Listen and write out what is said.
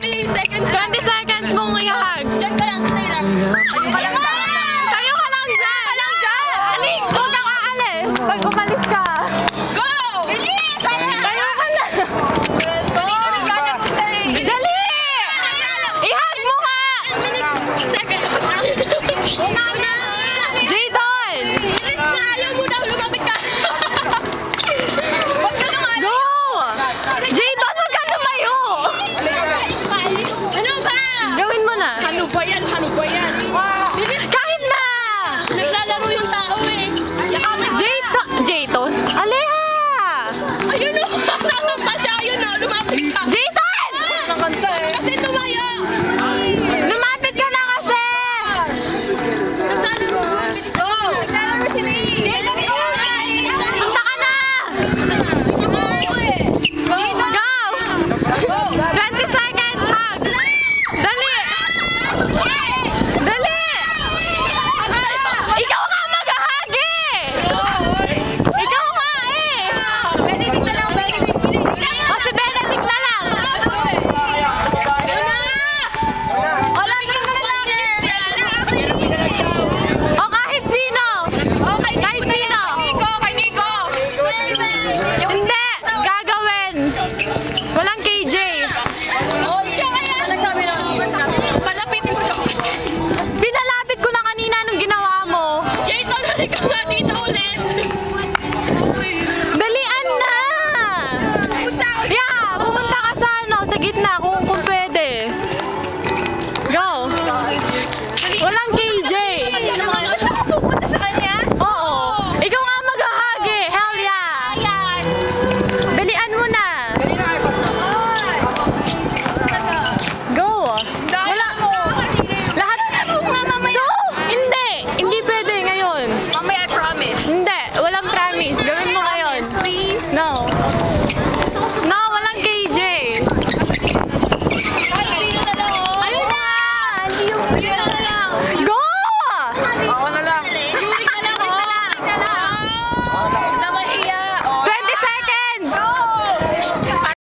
20 seconds. 20 seconds mong ihahag. Diyan ka lang, stay lang. Tayo ka lang dyan! Aling! Huwag kang aalis! Pag umalis ka. Go! Bilis! Tayo ka lang! Dali! Ihag mo nga! 10 seconds. Jayton! Bilis na! Ayaw mo daw, lumapit ka. Go! Jayton, huwag ka tumayo! Ano ba? Gawin mo na. Ano ba yan? Ano ba yan? Bilis! Kahit na! Naglalaro yung tao eh. Jayton! Jayton? Aleha! Ayun o! Nasampa siya! Ayun o! Lumapit ka! Jayton! Kasi tumayo! Lumapit ka na kasi! Naglalaro! Go! Naglalaro si Ray! Punta ka na! Go! 20 seconds, hug! Dali! Dali! Ikaw nga mag-hug eh! Ikaw nga eh! Benedict na lang! Benedict! O si Benedict na lang! Wala tingin na lang! O kahit sino! Kahit sino! Kay Nico! Hindi! Gagawin! Walang KJ! Oh, siya kaya! Nagsabi lang. Palapitin mo daw. Pinalapit ko na kanina nung ginawa mo! Jayton, halika nga dito ulit! Dalian na! Yeah! Pumunta ka sa ano, sa gitna kung pwede. Go! Walang KJ! Pupunta sa kanya? Oo! Ikaw nga mag-hug eh! Hell yeah! Dalian mo na! Go! Wala! Lahat! So! Hindi! Hindi pwede ngayon! Mamaya, I promise. Hindi! Walang promise! Gawin mo ngayon! Please. No! No! Walang KJ! Ayun na! Go! Ako na lang.